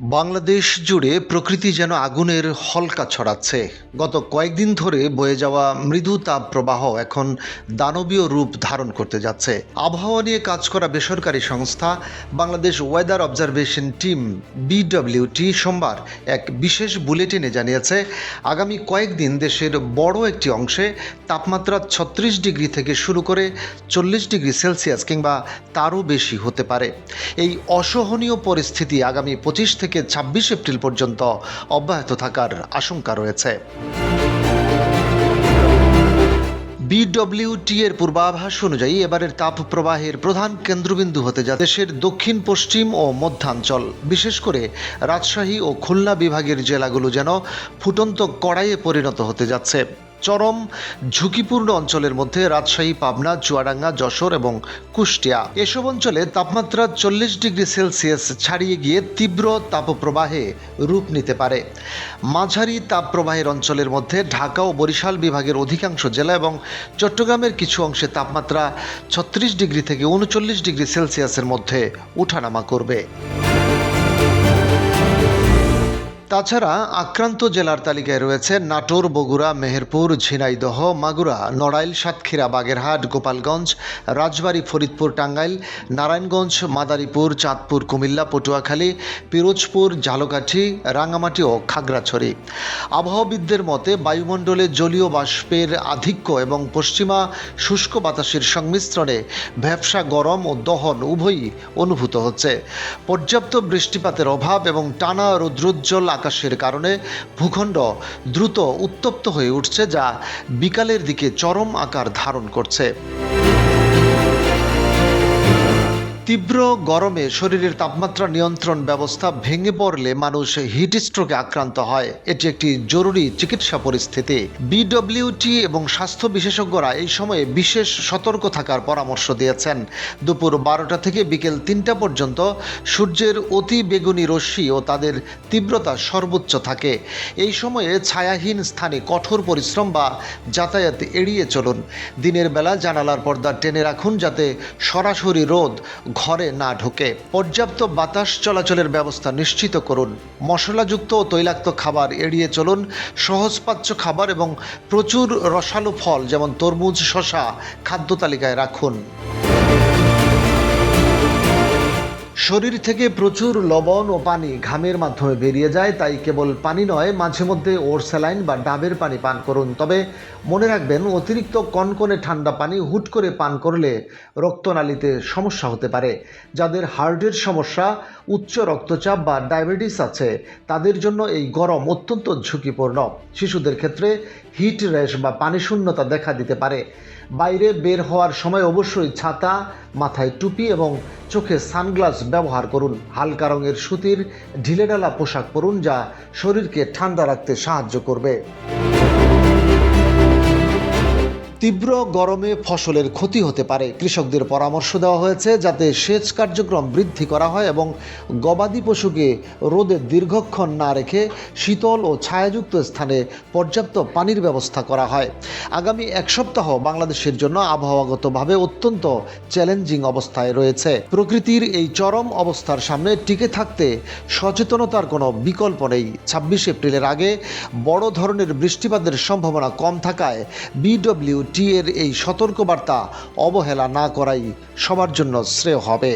বাংলাদেশ জুড়ে প্রকৃতি যেন আগুনের হলকা ছড়াচ্ছে। গত কয়েকদিন ধরে বয়ে যাওয়া মৃদু তাপ প্রবাহ এখন দানবীয় রূপ ধারণ করতে যাচ্ছে। আবহাওয়া নিয়ে কাজ করা বেসরকারি সংস্থা বাংলাদেশ ওয়েদার অবজারভেশন টিম বিডব্লিউটি সোমবার এক বিশেষ বুলেটিনে জানিয়েছে, আগামী কয়েকদিন দেশের বড় একটি অংশে তাপমাত্রা 36 ডিগ্রি থেকে শুরু করে 40 ডিগ্রি সেলসিয়াস কিংবা তারও বেশি হতে পারে। এই অসহনীয় পরিস্থিতি আগামী 25 থেকে 26 এপ্রিল পর্যন্ত অব্যাহত থাকার আশঙ্কা রয়েছে। বিডব্লিউটি এর পূর্বাভাস অনুযায়ী এবারের তাপ প্রবাহের প্রধান কেন্দ্রবিন্দু হতে যাচ্ছে দেশের দক্ষিণ পশ্চিম ও মধ্যাঞ্চল, বিশেষ করে রাজশাহী ও খুলনা বিভাগের জেলাগুলো যেন ফুটন্ত কড়াইয়ে পরিণত হতে যাচ্ছে। চরম ঝুঁকিপূর্ণ অঞ্চলের মধ্যে রাজশাহী, পাবনা, চুয়াডাঙ্গা, যশোর এবং কুষ্টিয়া। এসব অঞ্চলে তাপমাত্রা 40 ডিগ্রি সেলসিয়াস ছাড়িয়ে গিয়ে তীব্র তাপপ্রবাহে রূপ নিতে পারে। মাঝারি তাপপ্রবাহের অঞ্চলের মধ্যে ঢাকা ও বরিশাল বিভাগের অধিকাংশ জেলা এবং চট্টগ্রামের কিছু অংশে তাপমাত্রা 36 ডিগ্রি থেকে 39 ডিগ্রি সেলসিয়াসের মধ্যে ওঠানামা করবে। তাছাড়া আক্রান্ত জেলার তালিকায় রয়েছে নাটোর, বগুড়া, মেহেরপুর, ঝিনাইদহ, মাগুরা, নড়াইল, সাতক্ষীরা, বাগেরহাট, গোপালগঞ্জ, রাজবাড়ী, ফরিদপুর, টাঙ্গাইল, নারায়ণগঞ্জ, মাদারীপুর, চাঁদপুর, কুমিল্লা, পটুয়াখালী, পিরোজপুর, ঝালকাঠি, রাঙ্গামাটি ও খাগড়াছড়ি। আবহাওয়াবিদদের মতে বায়ুমণ্ডলে জলীয় বাষ্পের আধিক্য এবং পশ্চিমা শুষ্ক বাতাসের সংমিশ্রণে ভ্যাপসা গরম ও দহন উভয়ই অনুভূত হচ্ছে। পর্যাপ্ত বৃষ্টিপাতের অভাব এবং টানা রৌদ্রোজ্জ্বল আকাশের কারণে ভূখণ্ড দ্রুত উত্তপ্ত হয়ে উঠছে, যা বিকালের দিকে চরম আকার ধারণ করছে। তীব্র গরমে শরীরের তাপমাত্রা নিয়ন্ত্রণ ব্যবস্থা ভেঙে পড়লে মানুষ হিট স্ট্রোকে আক্রান্ত হয়। এটি একটি জরুরি চিকিৎসা পরিস্থিতি। বিডব্লিউটি এবং স্বাস্থ্য বিশেষজ্ঞরা এই সময়ে বিশেষ সতর্ক থাকার পরামর্শ দিয়েছেন। দুপুর 12টা থেকে বিকেল 3টা পর্যন্ত সূর্যের অতি বেগুনি রশ্মি ও তাদের তীব্রতা সর্বোচ্চ থাকে। এই সময়ে ছায়াহীন স্থানে কঠোর পরিশ্রম বা যাতায়াত এড়িয়ে চলুন। দিনের বেলা জানালার পর্দা টেনে রাখুন যাতে সরাসরি রোদ ঘরে না ঢোকে। পর্যাপ্ত বাতাস চলাচলের ব্যবস্থা নিশ্চিত করুন। মশলাযুক্ত ও তৈলাক্ত খাবার এড়িয়ে চলুন। সহজপাচ্য খাবার এবং প্রচুর রসালো ফল যেমন তরমুজ, শসা খাদ্য তালিকায় রাখুন। শরীর থেকে প্রচুর লবণ ও পানি ঘামের মাধ্যমে বেরিয়ে যায়, তাই কেবল পানি নয়, মাঝে মধ্যে ওরস্যালাইন বা ডাবের পানি পান করুন। তবে মনে রাখবেন, অতিরিক্ত কনকনে ঠান্ডা পানি হুট করে পান করলে রক্তনালীতে সমস্যা হতে পারে। যাদের হার্টের সমস্যা, উচ্চ রক্তচাপ বা ডায়াবেটিস আছে তাদের জন্য এই গরম অত্যন্ত ঝুঁকিপূর্ণ। শিশুদের ক্ষেত্রে হিট র্যাশ বা পানিশূন্যতা দেখা দিতে পারে। বাইরে বের হওয়ার সময় অবশ্যই ছাতা, মাথায় টুপি এবং চোখে সানগ্লাস ব্যবহার করুন। হালকা রঙের সুতির ঢিলেঢালা পোশাক পরুন, যা শরীরকে ঠান্ডা রাখতে সাহায্য করবে। তীব্র গরমে ফসলের ক্ষতি হতে পারে। কৃষকদের পরামর্শ দেওয়া হয়েছে যাতে সেচ কার্যক্রম বৃদ্ধি করা হয় এবং গবাদি পশুকে রোদে দীর্ঘক্ষণ না রেখে শীতল ও ছায়াযুক্ত স্থানে পর্যাপ্ত পানির ব্যবস্থা করা হয়। আগামী এক সপ্তাহ বাংলাদেশের জন্য আবহাওয়াগতভাবে অত্যন্ত চ্যালেঞ্জিং অবস্থায় রয়েছে। প্রকৃতির এই চরম অবস্থার সামনে টিকে থাকতে সচেতনতার কোনো বিকল্প নেই। 26 এপ্রিলের আগে বড় ধরনের বৃষ্টিপাতের সম্ভাবনা কম থাকায় বিডব্লিউটি এর এই সতর্কবার্তা অবহেলা না করাই সবার জন্য শ্রেয় হবে।